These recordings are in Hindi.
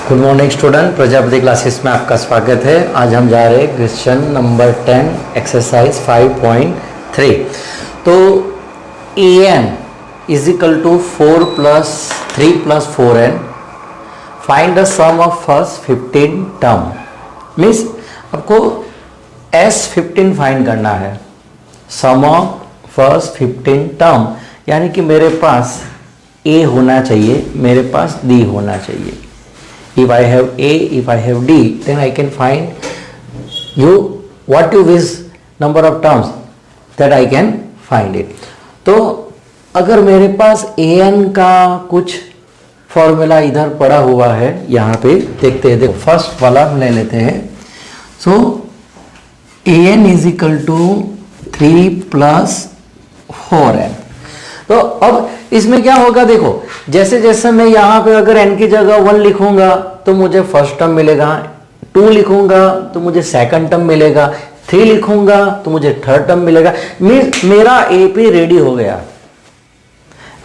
Good morning student, Prajapati classes में आपका स्वागत है। आज हम जा रहे हैं क्वेश्चन नंबर 10 एक्सरसाइज 5.3। तो an is equal to 4 plus 3 plus 4n, find the sum of first 15 term. Means आपको S15 फाइंड करना है, सम ऑफ फर्स्ट 15 टर्म, यानी कि मेरे पास a होना चाहिए, मेरे पास d होना चाहिए। If I have A, if I have D, then I can find what you wish number of terms that I can find it. तो अगर मेरे पास an का कुछ फॉर्मूला इधर पड़ा हुआ है, यहाँ पे देखते हैं। देखो फर्स्ट वाला हम ले लेते हैं। So an is equal to 3 plus 4n। तो अब इसमें क्या होगा, देखो जैसे जैसे मैं यहाँ पे अगर n की जगह 1 लिखूंगा तो मुझे फर्स्ट टर्म मिलेगा, 2 लिखूंगा तो मुझे सेकंड टर्म मिलेगा, 3 लिखूंगा तो मुझे थर्ड टर्म मिलेगा। मेरा एपी रेडी हो गया।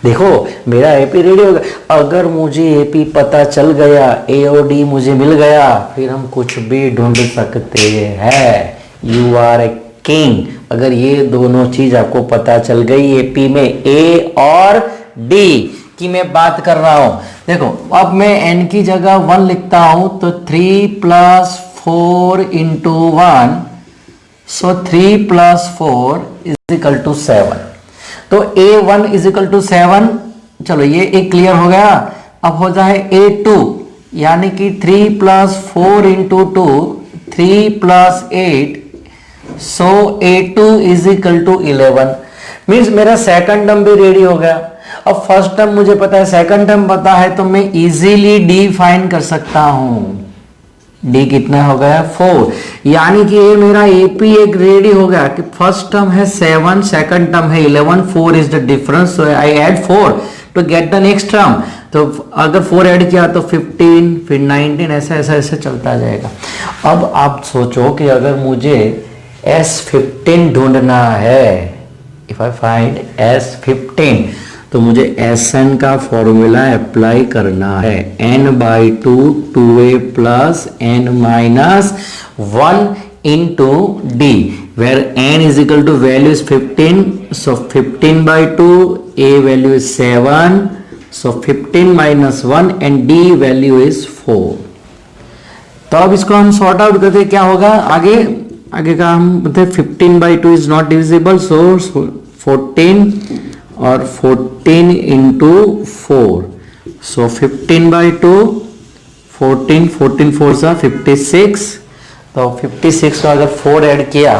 देखो मेरा एपी रेडी हो गया। अगर मुझे एपी पता चल गया, ए और डी मुझे मिल गया, फिर हम कुछ भी ढूंढ सकते हैं। You are a king. अगर ये दोनों चीज आपको पता चल गई, एपी में ए और डी की मैं बात कर रहा हूं। देखो अब मैं n की जगह 1 लिखता हूं तो 3 plus 4 into 1, so 3 plus 4 is equal to 7। तो a1 इज इक्वल टू 7। चलो ये एक क्लियर हो गया। अब हो जाए a2, यानी कि 3 plus 4 into 2, 3 plus 8, so a2 is equal to 11। Means मेरा सेकंड टर्म भी रेडी हो गया। अब फर्स्ट टर्म मुझे पता है, सेकंड टर्म पता है, तो मैं इजीली डी फाइंड कर सकता हूं। डी कितना हो गया 4, यानी कि ये मेरा एपी एक रेडी हो गया कि फर्स्ट टर्म है 7, सेकंड टर्म है 11, 4 is the difference, so I add 4 to get the next term. तो अगर 4 ऐड किया तो 15, फिर 19, ऐसा ऐसा ऐसा चलता जाएगा। अब आप सोचो कि अगर मुझे S15 ढूंढना है, इफ आई फाइंड S15, तो मुझे Sn का फॉर्मूला अप्लाई करना है। n/2 2a plus n minus 1 into d, where n is equal to value is 15, so 15/2, a value is 7, so 15 minus 1 and d value is 4। तो अब इसको हम सॉर्ट आउट करते क्या होगा, आगे का हम बताए 15/2 इज नॉट डिविजिबल, सो 14 और 14 इंटू 4, सो 15/2, 14, 14 4 सा 56। तो 56 में अगर 4 ऐड किया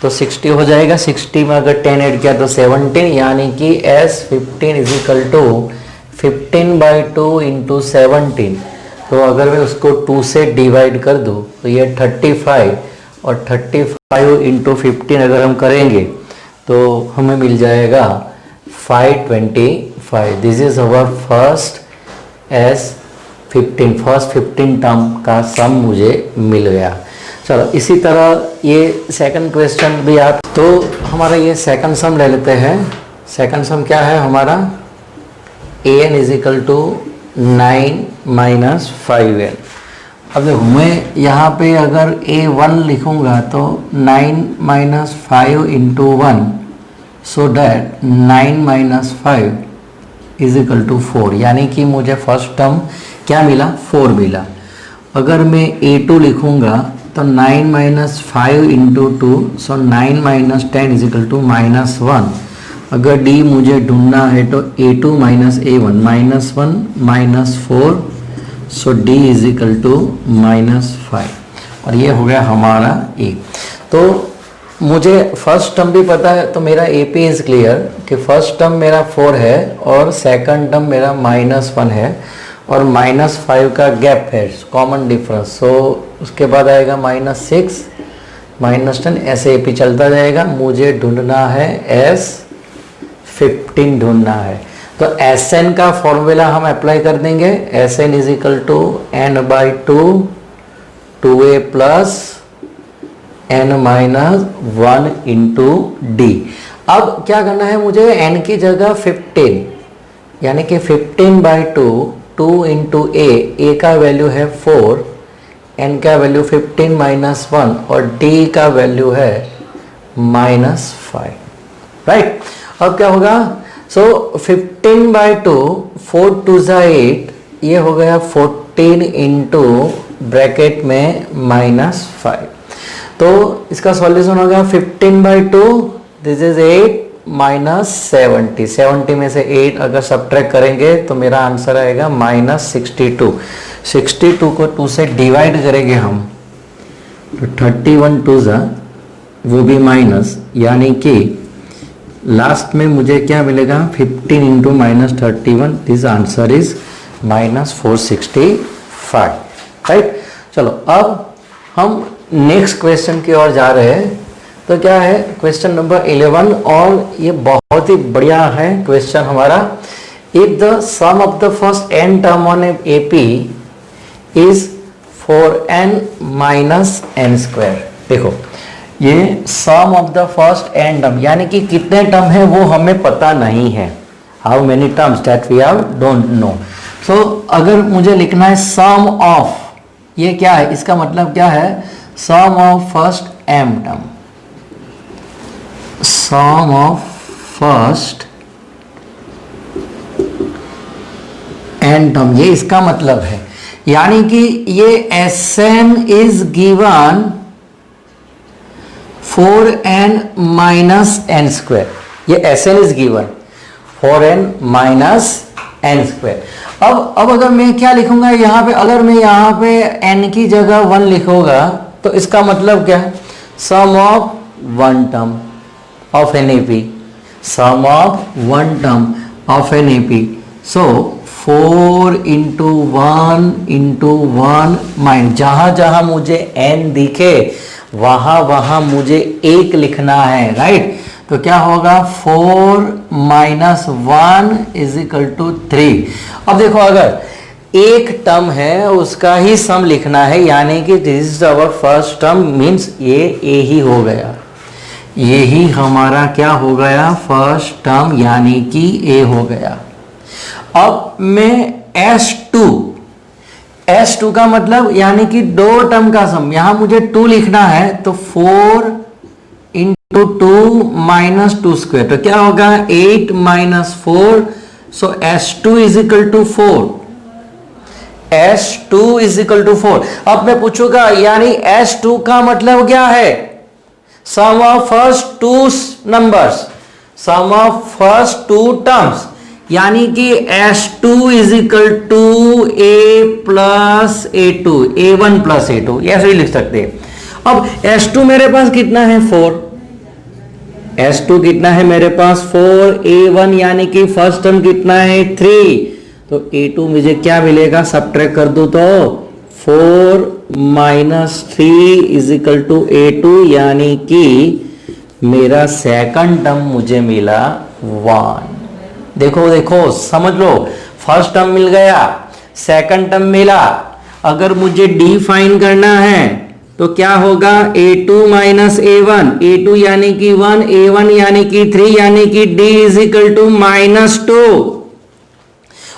तो 60 हो जाएगा, 60 में अगर 10 ऐड किया तो 17, यानी कि S15 is equal to 15/2 into 17। तो अगर मैं उसको 2 से डिवाइड कर दूँ तो ये 35, और 35 इंटू 15 अगर हम करेंगे तो हमें मिल जाएगा 525। This is our first S15, first 15 term का सम मुझे मिल गया। चलो इसी तरह ये सेकंड क्वेश्चन भी आप, तो हमारा ये सेकंड सम ले लेते हैं। सेकंड सम क्या है हमारा, an is equal to 9 minus 5n। अब देखो मैं यहाँ पे अगर a1 लिखूंगा तो 9 minus 5 into 1, so that 9 minus 5 is equal to 4, यानी कि मुझे फर्स्ट टर्म क्या मिला, 4 मिला। अगर मैं a2 लिखूंगा तो 9 minus 5 into 2, so 9 minus 10 is equal to minus 1। अगर d मुझे ढूंढना है तो a2 minus a1, minus 1 minus 4, so d is equal to minus 5। और ये हो गया हमारा a। तो मुझे फर्स्ट टर्म भी पता है, तो मेरा AP इज क्लियर कि फर्स्ट टर्म मेरा 4 है और सेकंड टर्म मेरा माइनस 1 है, और माइनस 5 का गैप है, कॉमन डिफरेंस। सो उसके बाद आएगा माइनस 6, माइनस 10, ऐसे AP चलता जाएगा। मुझे ढूंढना है S15 ढूंढना है। तो Sn का फॉर्मूला हम अप्लाई कर देंगे। Sn is equal to n/2 2a plus n minus 1 into d. अब क्या करना है मुझे, n की जगह 15, यानी कि 15/2 2 इंटू ए का वैल्यू है 4, एन का वैल्यू 15 माइनस 1 और डी का वैल्यू है -5, राइट। अब क्या होगा, सो 15/2, 4 2 8, ये हो गया 14 इंटू ब्रैकेट में -5। तो इसका सॉल्यूशन होगा 15/2, दिस इज 8 -70, 70 में से 8 अगर सब्ट्रैक्ट करेंगे तो मेरा आंसर आएगा -62। 62 को 2 से डिवाइड करेंगे हम तो 31 2 वो भी माइनस, यानी कि लास्ट में मुझे क्या मिलेगा, 15 into -31, this answer is -465, right. चलो अब हम नेक्स्ट क्वेश्चन की ओर जा रहे हैं। तो क्या है क्वेश्चन नंबर 11, और ये बहुत ही बढ़िया है क्वेश्चन हमारा। If the sum of the first n term on A P is 4n minus n square. देखो ये sum of the first n term, यानी कि कितने टर्म है वो हमें पता नहीं है, how many terms that we have don't know. So अगर मुझे लिखना है सम ऑफ, ये क्या है, इसका मतलब क्या है, sum of first m term, sum of first n term, ये इसका मतलब है। यानी कि ये Sn is given 4n minus n square, ये Sn is given 4n minus n square. अब अगर मैं क्या लिखूंगा यहाँ पे, अगर मैं यहाँ पे n की जगह 1 लिखूंगा तो इसका मतलब क्या है, sum of one term of an AP, sum of one term of an AP। So 4 into 1 minus, जहां जहां मुझे n दिखे वहां मुझे 1 लिखना है, राइट। तो क्या होगा, 4 माइनस 1 इज इक्वल टू 3। अब देखो अगर एक टर्म है उसका ही सम लिखना है, यानी कि this is our first term, means ये ए ही हो गया, यही हमारा क्या हो गया, फर्स्ट टर्म, यानी कि ए हो गया। अब मैं S2 का मतलब यानी कि 2 टर्म का सम, यहां मुझे 2 लिखना है तो 4 इंटू 2 माइनस 2 स्क्वायर, तो क्या होगा 8 minus 4, so S2 is equal to 4, S2 is equal to 4। अब मैं पूछूंगा यानी S2 का मतलब क्या है, sum of first 2 numbers, sum of first 2 terms, यानी कि S2 is equal to A plus A2, A1 plus A2, ऐसे ही लिख सकते हैं। अब S2 मेरे पास कितना है, 4, S2 कितना है मेरे पास 4, A1 यानी कि फर्स्ट टर्म कितना है 3, तो A2 मुझे क्या मिलेगा, सब्ट्रैक्ट कर दो तो 4 minus 3 is equal to A2, यानी कि मेरा सेकंड टर्म मुझे मिला 1। देखो समझ लो, फर्स्ट टर्म मिल गया, सेकंड टर्म मिला। अगर मुझे डी फाइन करना है तो क्या होगा, A2 माइनस A1, A2 यानी कि 1, A1 यानी कि 3, यानी कि D इज इक्वल टू -2।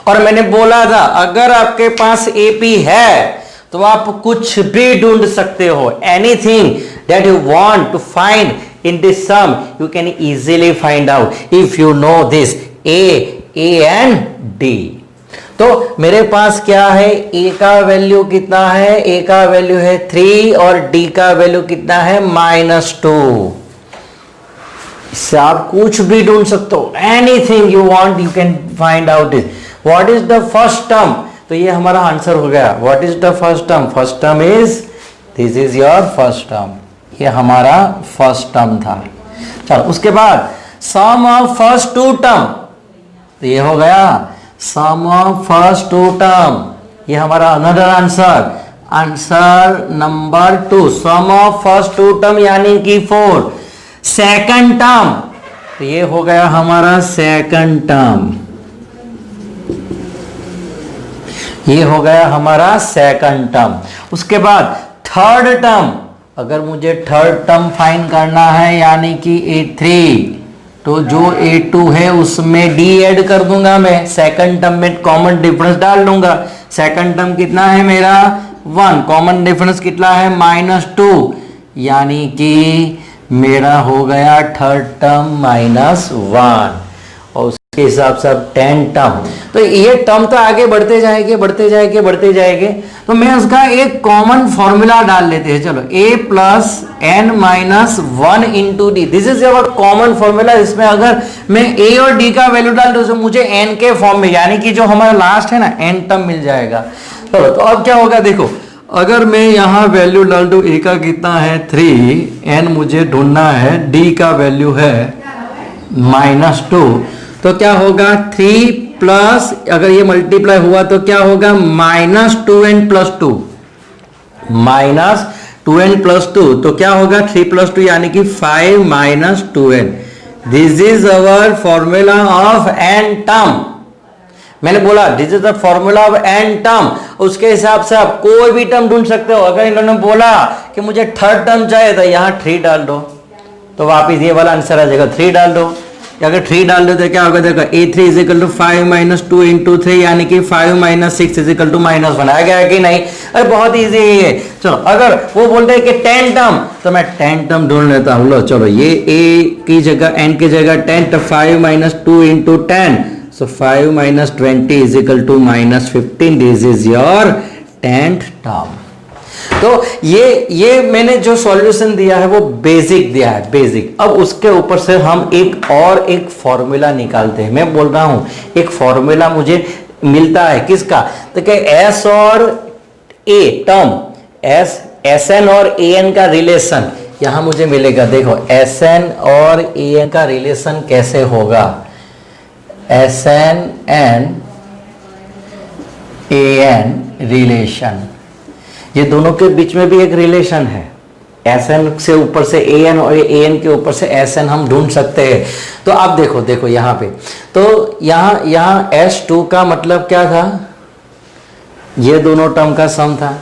और मैंने बोला था अगर आपके पास AP है तो आप कुछ भी ढूंढ सकते हो, anything that you want to find in this sum you can easily find out if you know this A and D। तो मेरे पास क्या है, A का वैल्यू कितना है, A का वैल्यू है 3 और D का वैल्यू कितना है -2। इससे आप कुछ भी ढूंढ सकते हो, anything you want you can find out it. What is the first term, तो ये हमारा आंसर हो गया। What is the first term, first term is, this is your first term, ये हमारा फर्स्ट टर्म था। चलो उसके बाद सम ऑफ फर्स्ट 2 टर्म, तो ये हो गया सम ऑफ फर्स्ट 2 टर्म, ये हमारा another answer, answer number 2, sum of first 2 term यानी कि 4। सेकंड टर्म, तो ये हो गया हमारा सेकंड टर्म, ये हो गया हमारा सेकंड टर्म। उसके बाद थर्ड टर्म, अगर मुझे थर्ड टर्म फाइंड करना है यानी कि A3, तो जो A2 है उसमें D ऐड कर दूंगा मैं, सेकंड टर्म में कॉमन डिफरेंस डाल दूंगा। सेकंड टर्म कितना है मेरा 1, कॉमन डिफरेंस कितना है -2, यानी कि मेरा हो गया थर्ड टर्म -1 और उसके हिसाब से अब 10 टर्म। तो ये टर्म तो आगे बढ़ते जाएंगे बढ़ते जाएंगे बढ़ते जाएंगे, तो मैं उसका एक कॉमन फॉर्मूला डाल लेते हैं। चलो a plus n minus 1 into D, this is our common formula. इसमें अगर मैं a और d का वैल्यू डाल दूं तो मुझे n के फॉर्म में, यानी कि जो हमारा लास्ट है ना n टर्म मिल जाएगा। चलो तो अब क्या होगा देखो, अगर मैं यहाँ वैल्यू डाल दूं, a का कितना है 3, n मुझे ढूंढना है, d का वैल्यू है -2, तो क्या होगा 3 प्लस, अगर ये मल्टीप्लाई हुआ तो क्या होगा -2n प्लस 2, -2n प्लस 2, तो क्या होगा 3 प्लस 2 यानी कि 5 -2n। This is our formula of n term. मैंने बोला this is the formula of n term. उसके हिसाब से आप कोई भी टर्म ढूंढ सकते हो। अगर इन्होंने बोला कि मुझे थर्ड टर्म चाहिए तो यहाँ 3 डाल दो, तो वापिस ये वाला आंसर आ जाएगा, 3 डाल दो। अगर 3 डाल दो तो क्या होगा देखो, a3 is equal to 5 - 2 into 3, यानी कि 5 - 6 इज इक्वल टू -1। आ गया कि नहीं? अरे बहुत इजी है। चलो अगर वो बोलते हैं कि 10 टर्म, तो मैं 10 टर्म ढूंढ लेता हूँ। लो चलो, ये a की जगह n की जगह 10, तो 5 - 2 into 10, so 5 - 20 is equal to -15. This is your 10th term. तो ये मैंने जो सॉल्यूशन दिया है वो बेसिक दिया है, बेसिक। अब उसके ऊपर से हम एक फॉर्मूला निकालते हैं। मैं बोल रहा हूं एक फॉर्मूला मुझे मिलता है किसका, तो क्या एस और ए टर्म, एस एन और ए एन का रिलेशन यहां मुझे मिलेगा। देखो एस एन और ए एन का रिलेशन कैसे होगा, S N and A N relation, ये दोनों के बीच में भी एक रिलेशन है। एस एन से ऊपर से ए एन और ए एन के ऊपर से एस एन हम ढूंढ सकते हैं। तो आप देखो यहाँ पे, तो यहाँ S2 का मतलब क्या था, ये दोनों टर्म का सम था।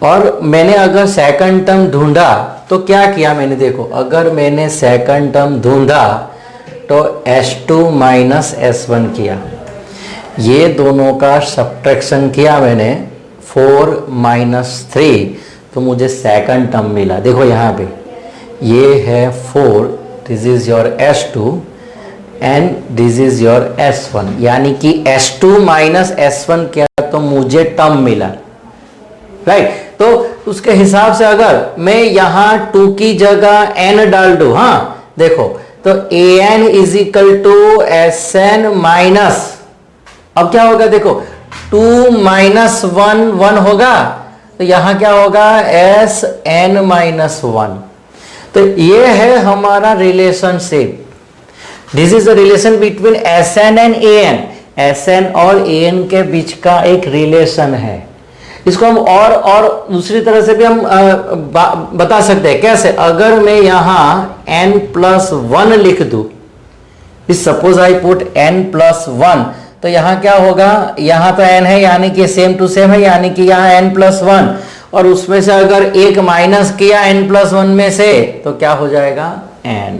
और मैंने अगर सेकंड टर्म ढूंढा तो क्या किया मैंने, देखो अगर मैंने सेकंड टर्म ढूंढा तो S2 माइनस S1 किया, ये दोनों का सब्ट्रैक्शन किया मैंने 4 - 3, तो मुझे सेकंड टर्म मिला। देखो यहाँ पे ये है 4, this is your S2 and this is your S1, यानी कि S2 माइनस S1 किया तो मुझे टर्म मिला, राइट। तो उसके हिसाब से अगर मैं यहाँ 2 की जगह n डाल दूं, हाँ देखो, तो an is equal to Sn minus, अब क्या होगा देखो 2 - 1 1 होगा, तो यहां क्या होगा Sn - 1। तो ये है हमारा relationship, this is the relation between Sn and An। Sn और An के बीच का एक रिलेशन है। इसको हम और दूसरी तरह से भी हम बता सकते हैं। कैसे, अगर मैं यहाँ n+1 लिख दूं, सपोज आई पुट n+1, तो यहाँ क्या होगा, यहाँ तो n है यानी कि सेम टू सेम है, यानी कि यहाँ n+1, और उसमें से अगर एक माइनस किया n+1 में से तो क्या हो जाएगा n,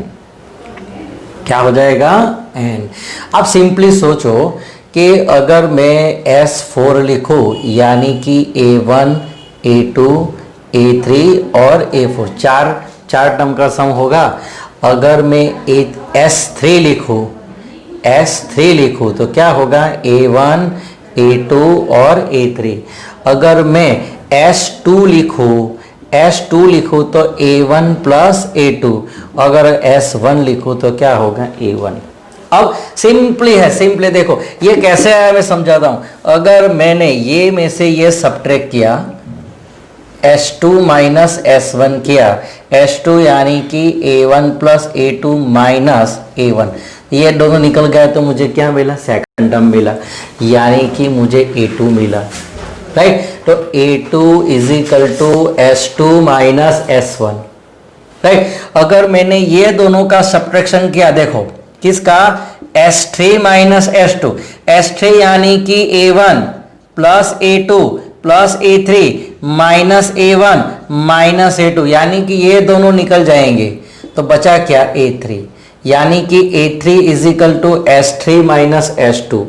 क्या हो जाएगा n। अब सिंपली सोचो कि अगर मैं S4 लिखूं, यानी कि A1 A2 A3 और A4, चार टर्म का सम होगा। अगर मैं S3 लिखूं तो क्या होगा A1 A2 और A3। अगर मैं S2 लिखूं तो A1 प्लस A2, अगर S1 लिखूं तो क्या होगा A1। अब सिंपली देखो ये कैसे आया मैं समझाता हूं। अगर मैंने ये में से ये सब्ट्रैक्ट किया, S2 माइनस S1 किया, S2 यानी कि A1 plus A2 minus A1, ये दोनों निकल गए तो मुझे क्या मिला, सेकंड टर्म मिला, यानी कि मुझे A2 मिला, राइट। तो A2 is equal to S2 minus S1, right. अगर मैंने ये दोनों का सब्ट्रैक्शन किया, देखो किसका, S3 माइनस S2, S3 यानी कि A1 plus A2 plus A3 minus A1 minus A2, यानी कि ये दोनों निकल जाएंगे, तो बचा क्या A3। यानी कि A3 is equal to S3 minus S2।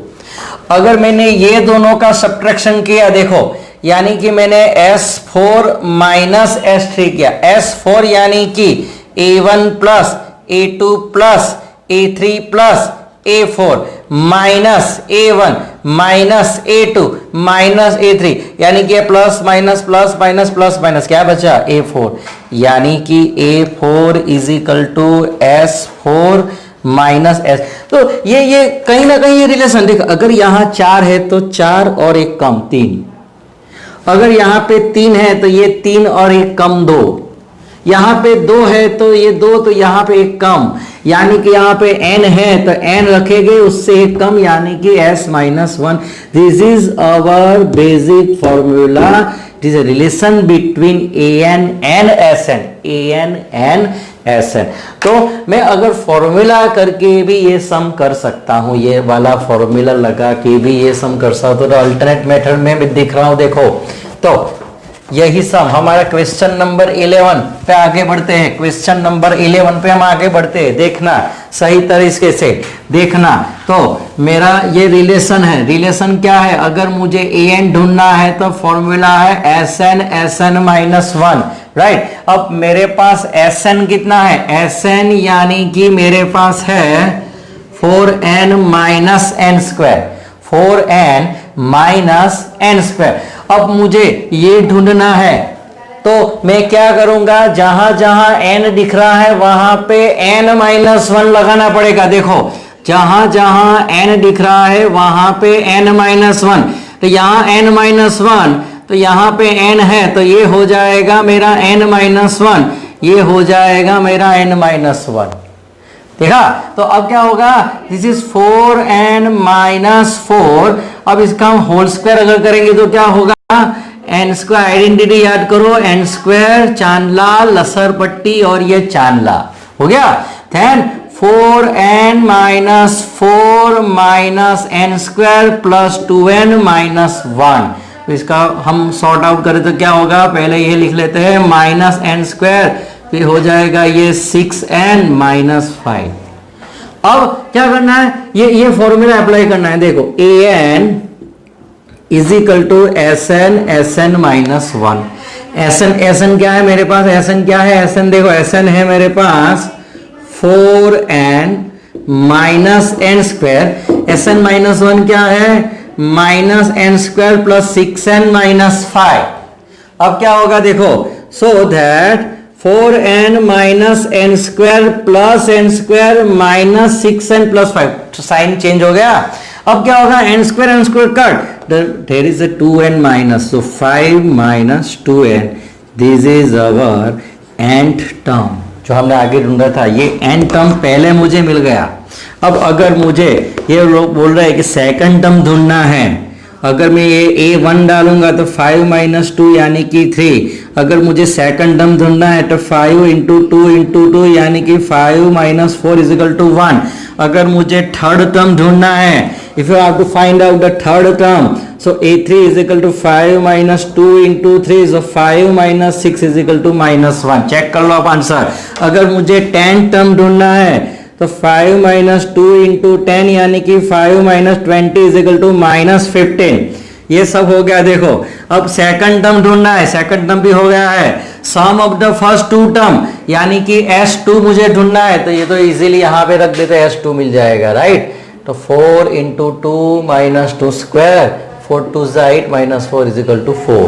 अगर मैंने ये दोनों का सब्ट्रैक्शन किया, देखो यानी कि मैंने S4 माइनस S3 किया, S4 यानी कि A1 plus A2 plus A3 plus A4 minus A1 minus A2 minus A3, यानी कि plus minus plus minus plus minus क्या बचा A4, यानी कि A4 is equal to S4 minus S। तो ये कहीं ना कहीं ये रिलेशन देख, अगर यहां 4 है तो 4 और एक कम 3, अगर यहां पे 3 है तो ये 3 और एक कम 2, यहां पे 2 है तो ये 2, तो यहां पे एक कम, यानी कि यहां पे n है तो n रखेंगे उससे एक कम, यानी कि s minus 1। This is our basic formula, it is a relation between an and Sn, an and Sn। तो मैं अगर फॉर्मूला करके भी ये सम कर सकता हूं, ये वाला फॉर्मूला लगा के भी ये सम कर सकता हूं, तो अल्टरनेट मेथड में भी दिख रहा हूं। देखो तो यही सम हमारा क्वेश्चन नंबर 11 पे आगे बढ़ते हैं। क्वेश्चन नंबर 11 पे हम आगे बढ़ते हैं, देखना सही तरीके से देखना। तो मेरा ये रिलेशन है, रिलेशन क्या है, अगर मुझे an ढूंढना है तो फॉर्मूला है Sn माइनस 1, राइट। अब मेरे पास Sn कितना है, Sn यानी कि मेरे पास है 4n minus n square, 4n minus n square. अब मुझे ये ढूंढना है तो मैं क्या करूंगा, जहां जहां n दिख रहा है वहां पे n माइनस 1 लगाना पड़ेगा। देखो जहां जहां n दिख रहा है वहां पे n माइनस 1, तो यहां n माइनस 1, तो यहां पे n है तो ये हो जाएगा मेरा n माइनस 1, ये हो जाएगा मेरा n माइनस 1। देखा, तो अब क्या होगा, दिस इज 4n माइनस 4। अब इसका हम होल स्क्वायर अगर करेंगे तो क्या होगा, n स्क्वायर, आइडेंटिटी याद करो, n स्क्वायर, चांदला, लसर पट्टी और ये चांदला हो गया। Then 4n minus 4 minus n square plus 2n minus 1। तो इसका हम सॉर्ट आउट करें तो क्या होगा, पहले ये लिख लेते हैं माइनस n स्क्वायर, फिर हो जाएगा ये 6n माइनस 5। अब क्या करना है, ये फॉर्मूला अप्लाई करना है। देखो an is equal to Sn minus 1। Sn क्या है मेरे पास, Sn क्या है, Sn देखो Sn है मेरे पास 4n minus n square, Sn minus 1 क्या है, minus n square plus 6n minus 5। अब क्या होगा देखो, so that 4n minus n square plus n square minus 6n plus 5, sign change हो गया। अब क्या होगा, n square cut, there is a 2n minus, so 5 minus 2n, this is our nth term जो हमने आगे ढूंढा था। ये n टर्म पहले मुझे मिल गया। अब अगर मुझे ये लोग बोल रहे हैं कि सेकंड टर्म ढूंढना है, अगर मैं ये a1 डालूंगा तो 5 माइनस 2 यानी कि 3। अगर मुझे सेकंड टर्म ढूंढना है तो 5 इंटू 2 इंटू 2 यानी कि 5 माइनस 4 इज इक्वल टू 1। अगर मुझे थर्ड टर्म ढूंढना है, if you have to find out the third term, so a3 is equal to 5 minus 2 into 3, so 5 minus 6 is equal to minus 1। Check कर लो आप आंसर। अगर मुझे 10 टर्म ढूंढना है तो 5 माइनस 2 इंटू 10 यानी कि 5 minus 20 is equal to minus 15। ये सब हो गया। देखो अब सेकंड टर्म ढूंढना है, सेकंड टर्म भी हो गया है। Sum of the first two term यानी कि S2 मुझे ढूंढना है, तो ये तो इजीली यहाँ पे रख देते हैं, S2 मिल जाएगा, राइट। तो 4 into 2 minus 2 square, 4 2 8 minus 4 is equal to 4।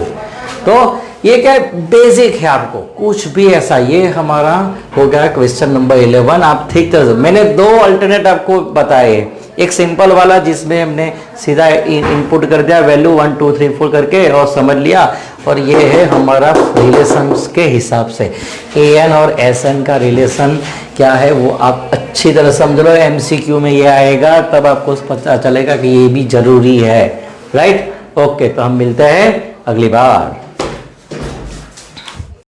तो ये क्या बेसिक है, आपको कुछ भी ऐसा, ये हमारा हो गया क्वेश्चन नंबर 11। आप ठीक तरह से, मैंने 2 अल्टरनेट आपको बताए, एक सिंपल वाला जिसमें हमने सीधा इनपुट कर दिया वैल्यू 1 2 3 4 करके और समझ लिया, और ये है हमारा रिलेशंस के हिसाब से an और Sn का रिलेशन क्या है वो आप अच्छी तरह समझ लो। MCQ में ये आएगा तब आपको पता चलेगा कि ये भी जरूरी है, राइट। ओके, तो हम मिलते हैं अगली बार।